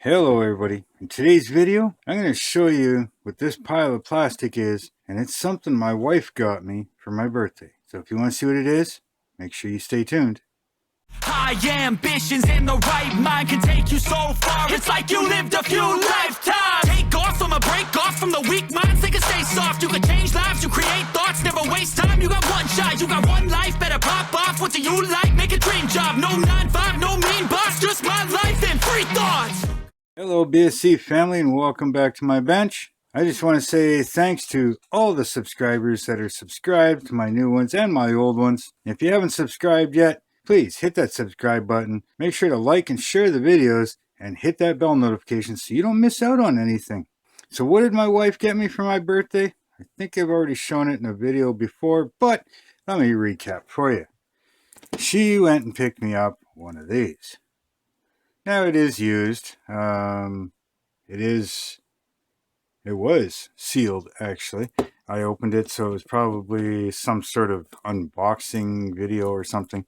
Hello everybody. In today's video, I'm going to show you what this pile of plastic is, and it's something my wife got me for my birthday. So if you want to see what it is, make sure you stay tuned. High ambitions in the right mind can take you so far. It's like you lived a few lifetimes. Take off from a break off from the weak minds. They can stay soft. You can change lives. You create thoughts. Never waste time. You got one shot. You got one life. Better pop off. What do you like? Make a dream job. No 9-5. No mean boss. Just my life and free thoughts. Hello BSC family, and welcome back to my bench. I just want to say thanks to all the subscribers that are subscribed, to my new ones and my old ones. If you haven't subscribed yet, please hit that subscribe button. Make sure to like and share the videos and hit that bell notification so you don't miss out on anything. So what did my wife get me for my birthday? I think I've already shown it in a video before, but let me recap for you. She went and picked me up one of these. Now it is used. It was sealed actually. I opened it, so it was probably some sort of unboxing video or something.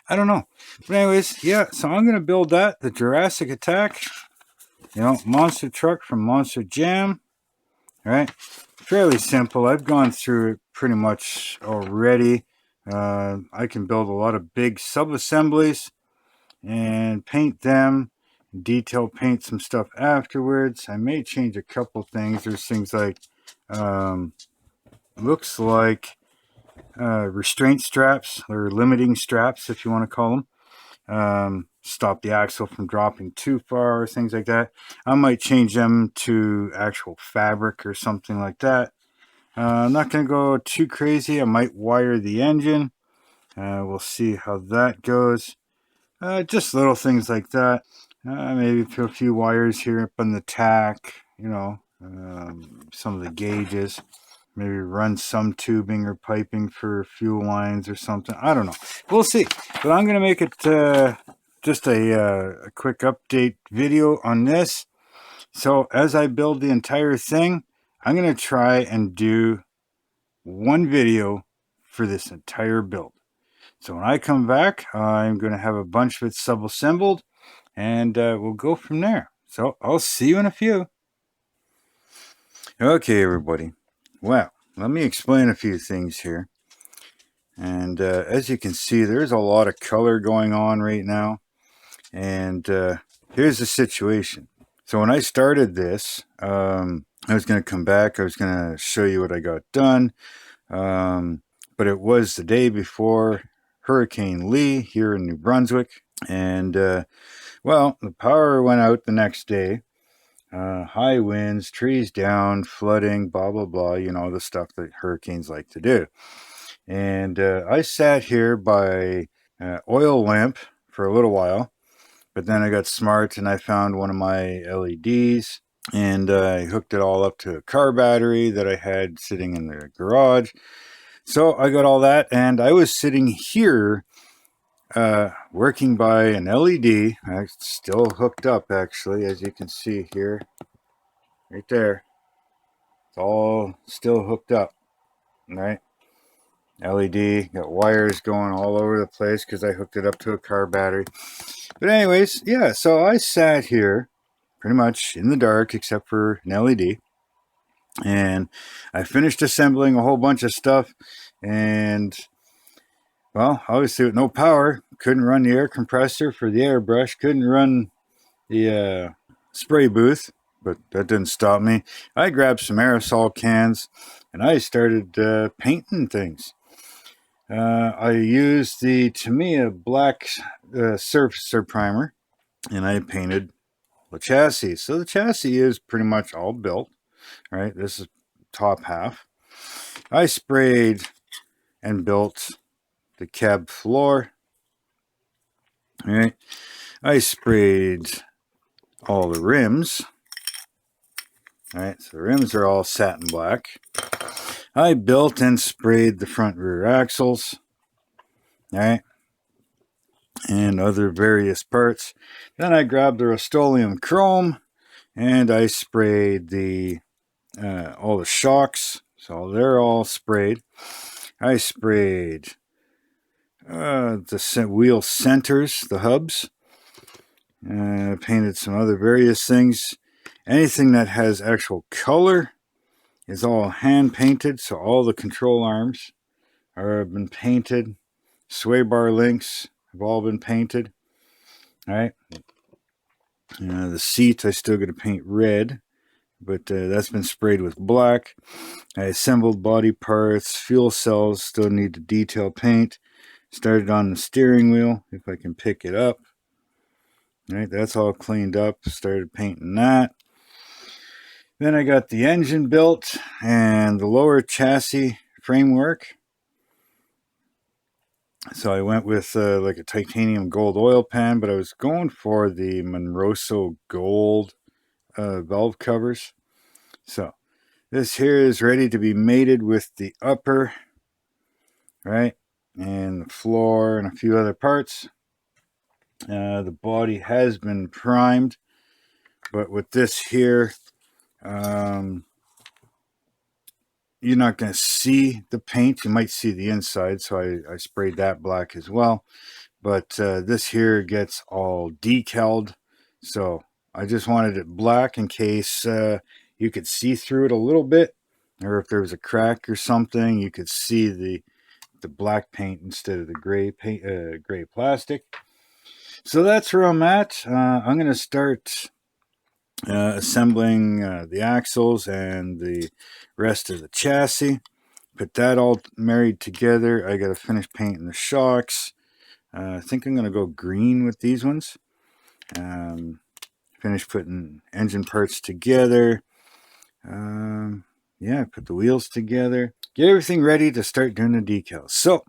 I don't know. But anyways, yeah, so I'm going to build that. The Jurassic Attack. Monster truck from Monster Jam. Alright. Fairly simple. I've gone through it pretty much already. I can build a lot of big sub-assemblies and paint them, detail paint some stuff afterwards. I may change a couple things. There's things like looks like restraint straps, or limiting straps if you want to call them, stop the axle from dropping too far, or things like that. I might change them to actual fabric or something like that. I'm not going to go too crazy. I might wire the engine. We'll see how that goes. Just little things like that. Maybe put a few wires here up on the tack, some of the gauges. Maybe run some tubing or piping for fuel lines or something. I don't know. We'll see. But I'm going to make it just a quick update video on this. So as I build the entire thing, I'm going to try and do one video for this entire build. So when I come back, I'm going to have a bunch of it sub-assembled, and we'll go from there. So I'll see you in a few. Okay, everybody. Well, let me explain a few things here. And as you can see, there's a lot of color going on right now. And here's the situation. So when I started this, I was going to come back. I was going to show you what I got done. But it was the day before Hurricane Lee here in New Brunswick, and well, the power went out the next day. High winds, trees down, flooding, blah blah blah, the stuff that hurricanes like to do. And I sat here by oil lamp for a little while, but then I got smart and I found one of my LEDs, and I hooked it all up to a car battery that I had sitting in the garage. So I got all that, and I was sitting here working by an LED. It's still hooked up, actually, as you can see here. Right there. It's all still hooked up. Right? LED. Got wires going all over the place because I hooked it up to a car battery. But anyways, yeah, so I sat here pretty much in the dark except for an LED. And I finished assembling a whole bunch of stuff, and well, obviously with no power, couldn't run the air compressor for the airbrush, couldn't run the spray booth, but that didn't stop me. I grabbed some aerosol cans and I started painting things. I used the Tamiya black surfacer primer, and I painted the chassis. So the chassis is pretty much all built. Right, this is top half. I sprayed and built the cab floor. All right, I sprayed all the rims. All right, so the rims are all satin black. I built and sprayed the front rear axles. All right, and other various parts. Then I grabbed the Rust-Oleum chrome and I sprayed all the shocks, so they're all sprayed. I sprayed the wheel centers, the hubs, Painted some other various things. Anything that has actual color is all hand painted, so all the control arms have been painted. Sway bar links have all been painted. All right. The seat I still got to paint red, but that's been sprayed with black. I assembled body parts, fuel cells still need to detail paint. Started on the steering wheel, if I can pick it up. All right, that's all cleaned up. Started painting that. Then I got the engine built and the lower chassis framework. So I went with like a titanium gold oil pan, but I was going for the Monroso gold valve covers. So this here is ready to be mated with the upper, right, and the floor and a few other parts. The body has been primed, but with this here, you're not going to see the paint. You might see the inside, so I sprayed that black as well. But this here gets all decaled, so I just wanted it black in case you could see through it a little bit, or if there was a crack or something, you could see the black paint instead of the gray paint, gray plastic. So that's where I'm at. I'm going to start assembling the axles and the rest of the chassis. Put that all married together. I got to finish painting the shocks. I think I'm going to go green with these ones. Finish putting engine parts together. Yeah, put the wheels together. Get everything ready to start doing the decals. So,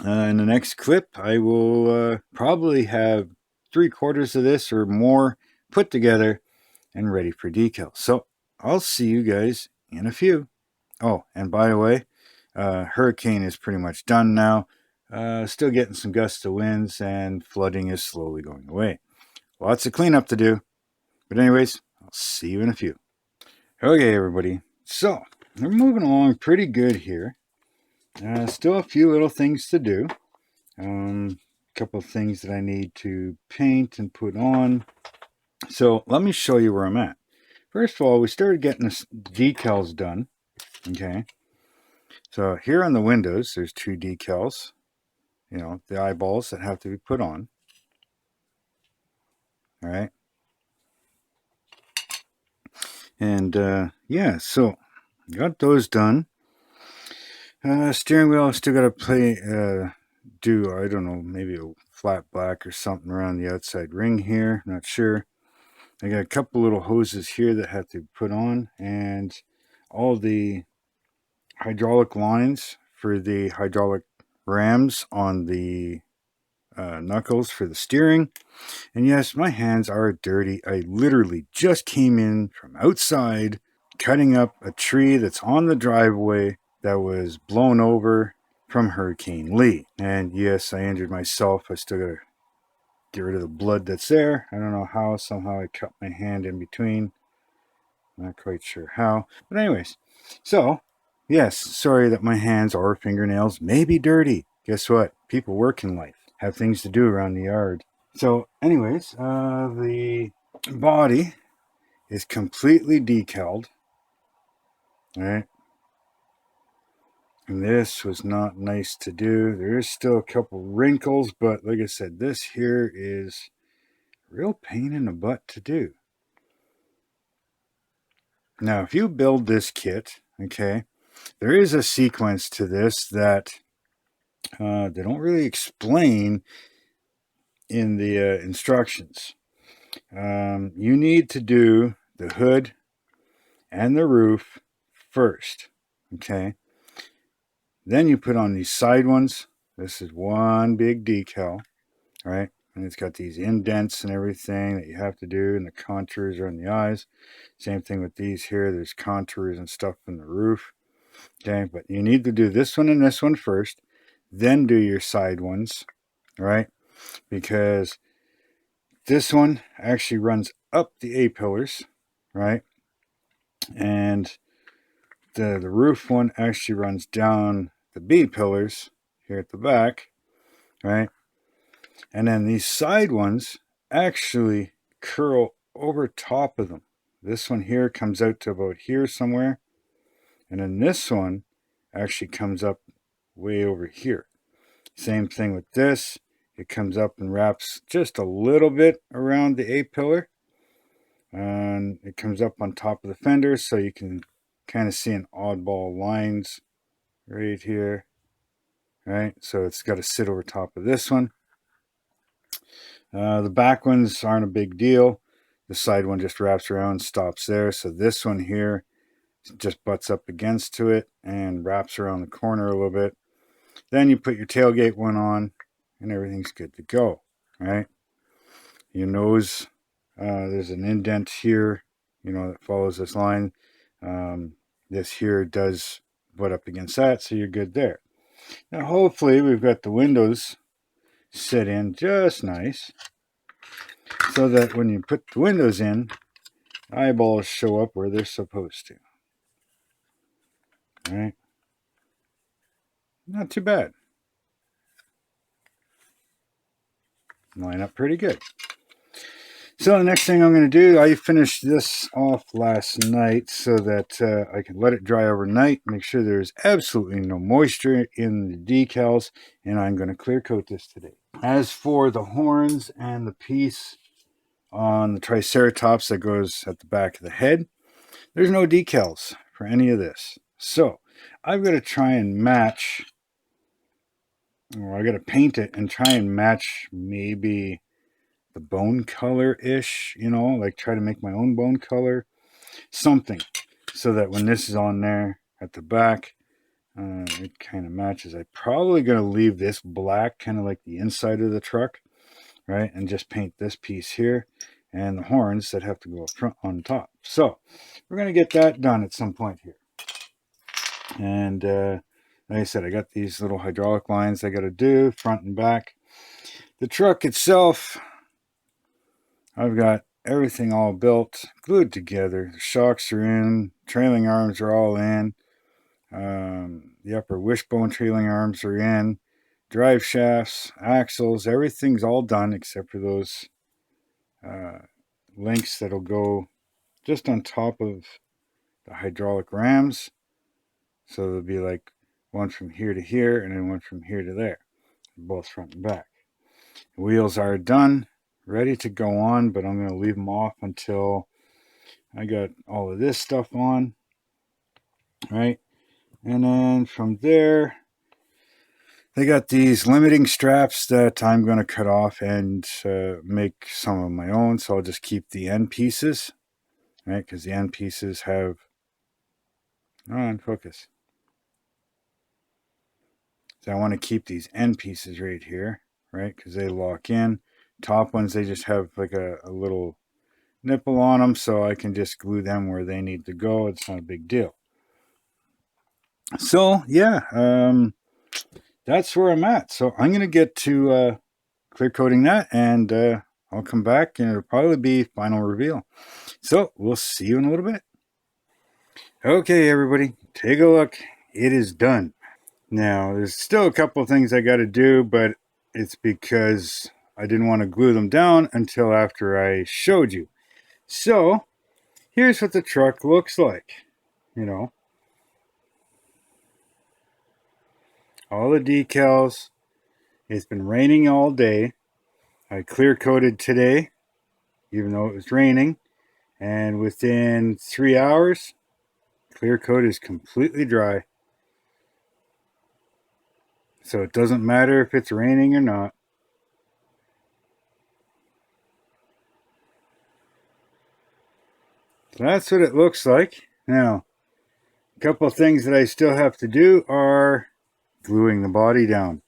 in the next clip, I will probably have 3/4 of this or more put together and ready for decals. So, I'll see you guys in a few. Oh, and by the way, hurricane is pretty much done now. Still getting some gusts of winds, and flooding is slowly going away. Lots of cleanup to do. But anyways, I'll see you in a few. Okay, everybody. So, we're moving along pretty good here. Still a few little things to do. A couple of things that I need to paint and put on. So, let me show you where I'm at. First of all, we started getting the decals done. Okay. So, here on the windows, there's 2 decals. You know, the eyeballs that have to be put on. All right. And yeah, so got those done. Steering wheel, still got to do, I don't know, maybe a flat black or something around the outside ring here. Not sure. I got a couple little hoses here that have to be put on, and all the hydraulic lines for the hydraulic rams on the knuckles for the steering. And yes, my hands are dirty. I literally just came in from outside cutting up a tree that's on the driveway that was blown over from Hurricane Lee. And yes, I injured myself. I still gotta get rid of the blood that's there. I don't know how. Somehow I cut my hand in between. Not quite sure how. But anyways, so yes, sorry that my hands or fingernails may be dirty. Guess what? People work in life, have things to do around the yard. So anyways, the body is completely decaled. All right. And this was not nice to do. There is still a couple wrinkles, but like I said, this here is a real pain in the butt to do. Now, if you build this kit, okay, there is a sequence to this that they don't really explain in the instructions. You need to do the hood and the roof first, okay? Then you put on these side ones. This is one big decal, right? And it's got these indents and everything that you have to do, and the contours are on the eyes. Same thing with these here. There's contours and stuff in the roof. Okay, but you need to do this one and this one first, then do your side ones, right? Because this one actually runs up the A-pillars, right? And the roof one actually runs down the B-pillars here at the back, right? And then these side ones actually curl over top of them. This one here comes out to about here somewhere, and then this one actually comes up way over here. Same thing with this. It comes up and wraps just a little bit around the A-pillar, and it comes up on top of the fender, so you can kind of see an oddball lines right here. Right, so it's got to sit over top of this one. The back ones aren't a big deal. The side one just wraps around, stops there. So this one here just butts up against to it and wraps around the corner a little bit. Then you put your tailgate one on and everything's good to go, right? Your nose, there's an indent here, that follows this line. This here does butt up against that, so you're good there. Now hopefully we've got the windows set in just nice, so that when you put the windows in, eyeballs show up where they're supposed to. All right, not too bad. Line up pretty good. So the next thing I'm going to do, I finished this off last night so that I can let it dry overnight, make sure there's absolutely no moisture in the decals, and I'm going to clear coat this today. As for the horns and the piece on the Triceratops that goes at the back of the head, there's no decals for any of this. So I've got to try and match, or I got to paint it and try and match maybe the bone color-ish, like try to make my own bone color, something, so that when this is on there at the back, it kind of matches. I'm probably going to leave this black, kind of like the inside of the truck, right, and just paint this piece here and the horns that have to go up front on top. So we're going to get that done at some point here. And like I said, I got these little hydraulic lines I got to do front and back. The truck itself, I've got everything all built, glued together. The shocks are in, trailing arms are all in. The upper wishbone trailing arms are in. Drive shafts, axles, everything's all done except for those links that'll go just on top of the hydraulic rams. So there'll be like one from here to here and then one from here to there, both front and back. The wheels are done, ready to go on, but I'm going to leave them off until I got all of this stuff on, right? And then from there, they got these limiting straps that I'm going to cut off and make some of my own. So I'll just keep the end pieces, right? Because the end pieces have, focus. So I want to keep these end pieces right here, right? Because they lock in. Top ones, they just have like a little nipple on them, so I can just glue them where they need to go. It's not a big deal. So yeah, that's where I'm at. So I'm going to get to clear coating that, and I'll come back and it'll probably be final reveal. So we'll see you in a little bit. Okay, everybody, take a look. It is done. Now, there's still a couple of things I got to do, but it's because I didn't want to glue them down until after I showed you. So here's what the truck looks like, all the decals. It's been raining all day. I clear coated today, even though it was raining, and within 3 hours, clear coat is completely dry. So it doesn't matter if it's raining or not. So that's what it looks like. Now, a couple of things that I still have to do are gluing the body down.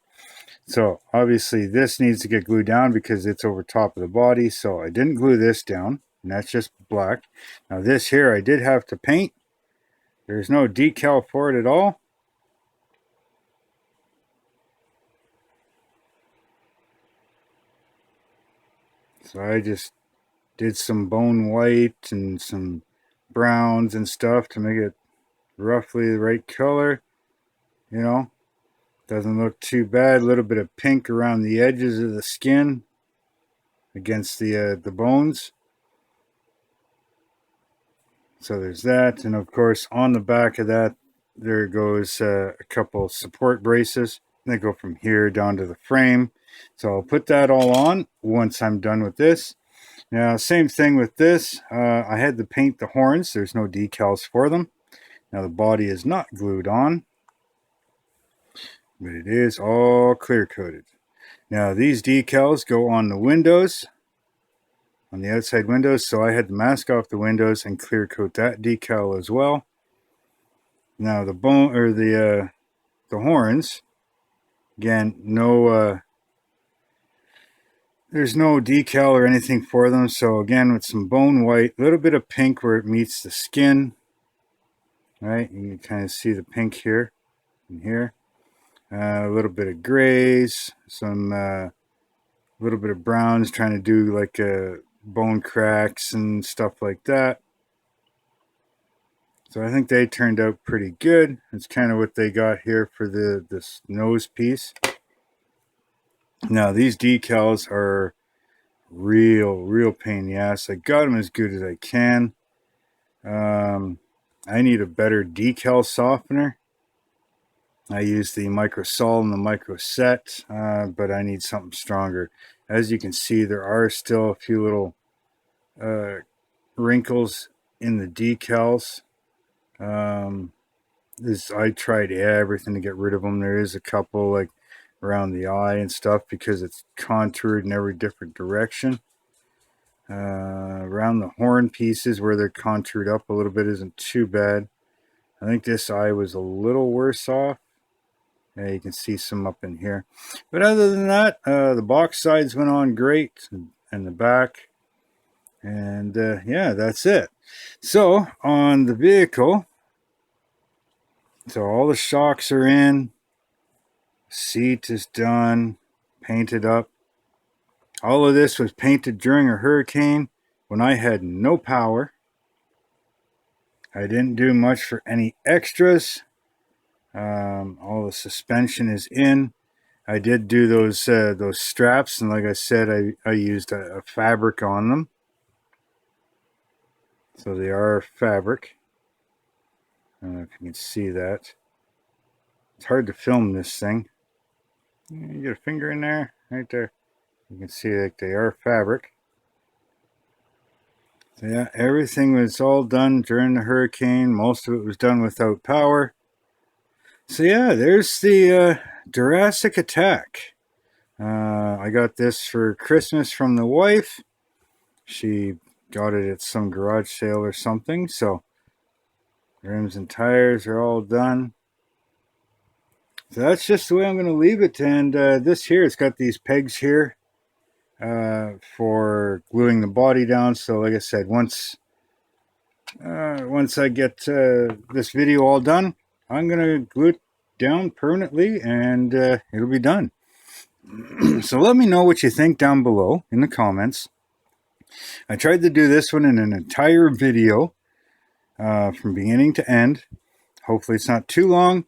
So obviously this needs to get glued down because it's over top of the body. So I didn't glue this down, and that's just black. Now this here I did have to paint. There's no decal for it at all. So I just did some bone white and some browns and stuff to make it roughly the right color. Doesn't look too bad. A little bit of pink around the edges of the skin. against the bones. So there's that, and of course on the back of that there goes a couple support braces. They go from here down to the frame. So I'll put that all on once I'm done with this. Now, same thing with this. I had to paint the horns. There's no decals for them. Now, the body is not glued on, but it is all clear coated. Now, these decals go on the windows, on the outside windows. So I had to mask off the windows and clear coat that decal as well. Now, the bone or the horns, again, there's no decal or anything for them. So again, with some bone white, a little bit of pink where it meets the skin. Right, you can kind of see the pink here and here. A little bit of grays, some little bit of browns, trying to do like bone cracks and stuff like that. So I think they turned out pretty good. It's kind of what they got here for this nose piece. Now, these decals are real pain in the ass. I got them as good as I can. I need a better decal softener. I use the Micro Sol and the Micro Set, but I need something stronger. As you can see, there are still a few little wrinkles in the decals. I tried everything to get rid of them. There is a couple like around the eye and stuff because it's contoured in every different direction. Around the horn pieces where they're contoured up a little bit isn't too bad. I think this eye was a little worse off. Yeah, you can see some up in here. But other than that, the box sides went on great, and the back. And yeah, that's it. So on the vehicle, so all the shocks are in. Seat is done, painted up. All of this was painted during a hurricane when I had no power. I didn't do much for any extras. All the suspension is in. I did do those straps, and like I said, I used a fabric on them. So they are fabric. I don't know if you can see that. It's hard to film this thing. You get a finger in there, right there. You can see that they are fabric. So yeah, everything was all done during the hurricane. Most of it was done without power. So yeah, there's the Jurassic attack. I got this for Christmas from the wife. She got it at some garage sale or something. So rims and tires are all done. So that's just the way I'm going to leave it. And this here, it's got these pegs here for gluing the body down. So like I said, once I get this video all done, I'm going to glue it down permanently, and it'll be done. So let me know what you think down below in the comments. I tried to do this one in an entire video from beginning to end. Hopefully it's not too long.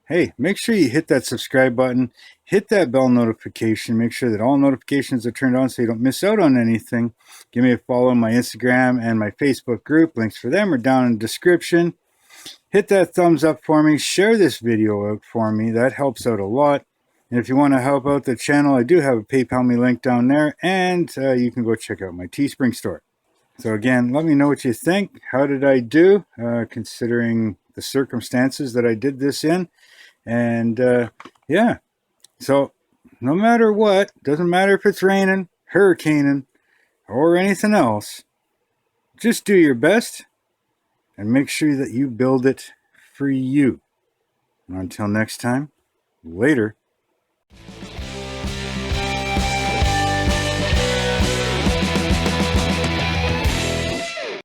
Hey, make sure you hit that subscribe button, hit that bell notification, make sure that all notifications are turned on so you don't miss out on anything. Give me a follow on my Instagram and my Facebook group. Links for them are down in the description. Hit that thumbs up for me. Share this video out for me. That helps out a lot. And if you want to help out the channel, I do have a PayPal me link down there, and you can go check out my Teespring store. So again, let me know what you think. How did I do, considering the circumstances that I did this in? And yeah, so no matter what, doesn't matter if it's raining, hurricaning, or anything else, just do your best and make sure that you build it for you. And until next time, later.